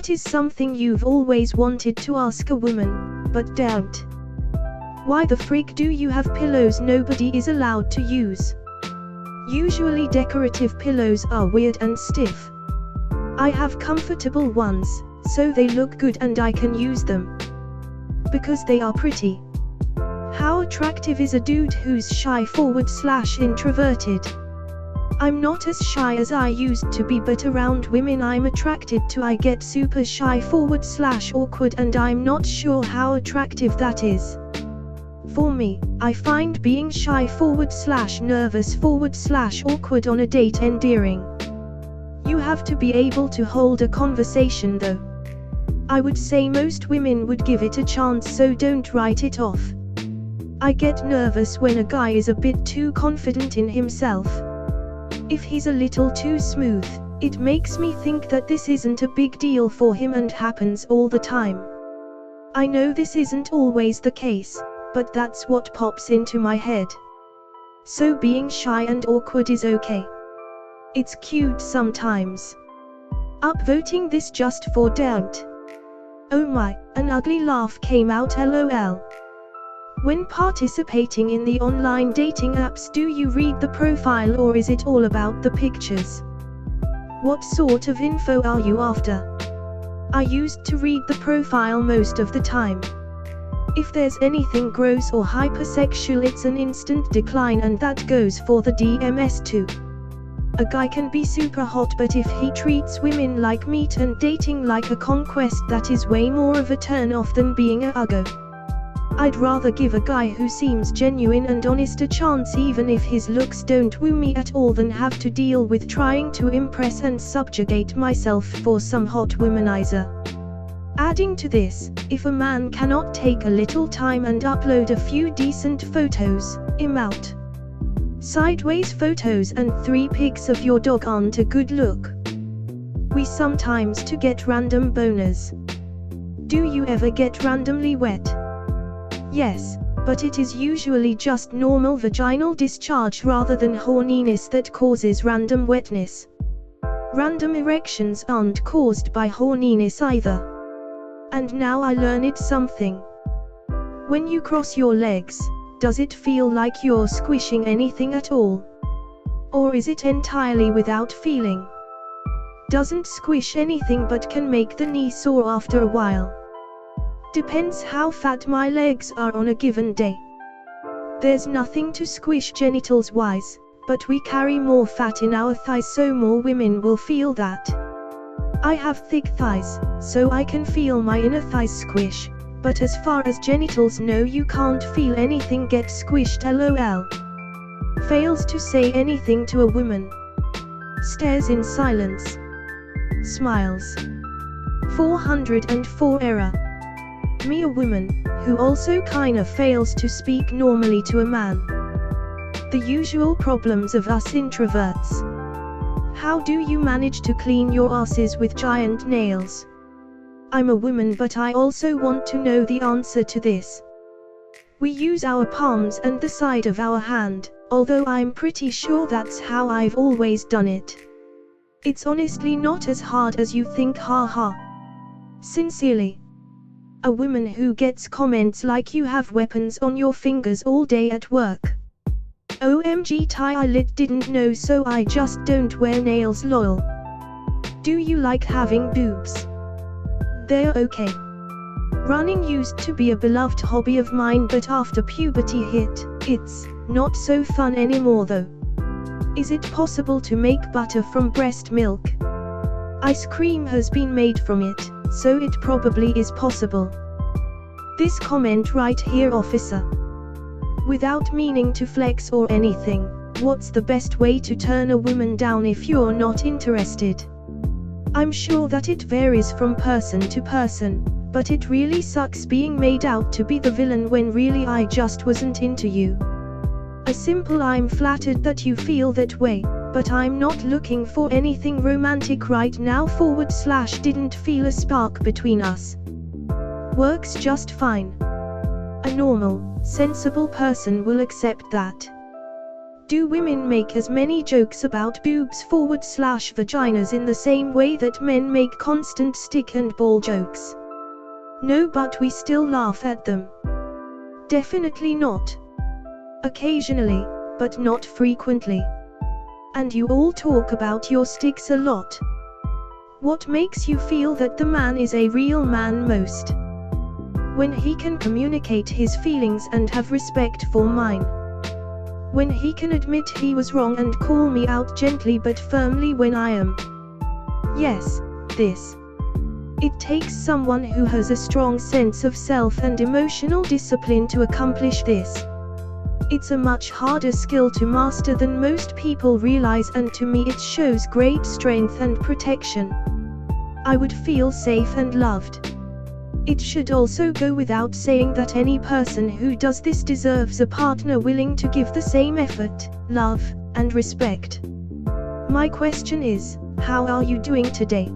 What is something you've always wanted to ask a woman, but don't? Why the freak do you have pillows nobody is allowed to use? Usually decorative pillows are weird and stiff. I have comfortable ones, so they look good and I can use them. Because they are pretty. How attractive is a dude who's shy/introverted? I'm not as shy as I used to be, but around women I'm attracted to I get super shy/awkward, and I'm not sure how attractive that is. For me, I find being shy/nervous/awkward on a date endearing. You have to be able to hold a conversation though. I would say most women would give it a chance, so don't write it off. I get nervous when a guy is a bit too confident in himself. If he's a little too smooth, it makes me think that this isn't a big deal for him and happens all the time. I know this isn't always the case, but that's what pops into my head. So being shy and awkward is okay. It's cute sometimes. Upvoting this just for don't. Oh my, an ugly laugh came out, lol. When participating in the online dating apps, do you read the profile or is it all about the pictures? What sort of info are you after? I used to read the profile most of the time. If there's anything gross or hypersexual, it's an instant decline, and that goes for the DMs too. A guy can be super hot, but if he treats women like meat and dating like a conquest, that is way more of a turn off than being a uggo. I'd rather give a guy who seems genuine and honest a chance, even if his looks don't woo me at all, than have to deal with trying to impress and subjugate myself for some hot womanizer. Adding to this, if a man cannot take a little time and upload a few decent photos, I'm out. Sideways photos and 3 pics of your dog aren't a good look. We sometimes to get random boners. Do you ever get randomly wet? Yes, but it is usually just normal vaginal discharge rather than horniness that causes random wetness. Random erections aren't caused by horniness either. And now I learned something. When you cross your legs, does it feel like you're squishing anything at all? Or is it entirely without feeling? Doesn't squish anything but can make the knee sore after a while. Depends how fat my legs are on a given day. There's nothing to squish genitals wise, but we carry more fat in our thighs, so more women will feel that. I have thick thighs, so I can feel my inner thighs squish, but as far as genitals, no, you can't feel anything get squished, lol. Fails to say anything to a woman. Stares in silence. Smiles. 404 error. Me, a woman, who also kinda fails to speak normally to a man. The usual problems of us introverts. How do you manage to clean your asses with giant nails? I'm a woman, but I also want to know the answer to this. We use our palms and the side of our hand, although I'm pretty sure that's how I've always done it. It's honestly not as hard as you think, haha. Sincerely. A woman who gets comments like you have weapons on your fingers all day at work. OMG, I didn't know, so I just don't wear nails, lol. Do you like having boobs? They're okay. Running used to be a beloved hobby of mine, but after puberty hit, it's not so fun anymore though. Is it possible to make butter from breast milk? Ice cream has been made from it, so it probably is possible. This comment right here, officer. Without meaning to flex or anything, what's the best way to turn a woman down if you're not interested? I'm sure that it varies from person to person, but it really sucks being made out to be the villain when really I just wasn't into you. A simple "I'm flattered that you feel that way, but I'm not looking for anything romantic right now / didn't feel a spark between us" works just fine. A normal, sensible person will accept that. Do women make as many jokes about boobs/vaginas in the same way that men make constant stick and ball jokes? No, but we still laugh at them. Definitely not. Occasionally, but not frequently. And you all talk about your sticks a lot. What makes you feel that the man is a real man most? When he can communicate his feelings and have respect for mine. When he can admit he was wrong and call me out gently but firmly when I am. Yes, this. It takes someone who has a strong sense of self and emotional discipline to accomplish this. It's a much harder skill to master than most people realize, and to me it shows great strength and protection. I would feel safe and loved. It should also go without saying that any person who does this deserves a partner willing to give the same effort, love, and respect. My question is, how are you doing today?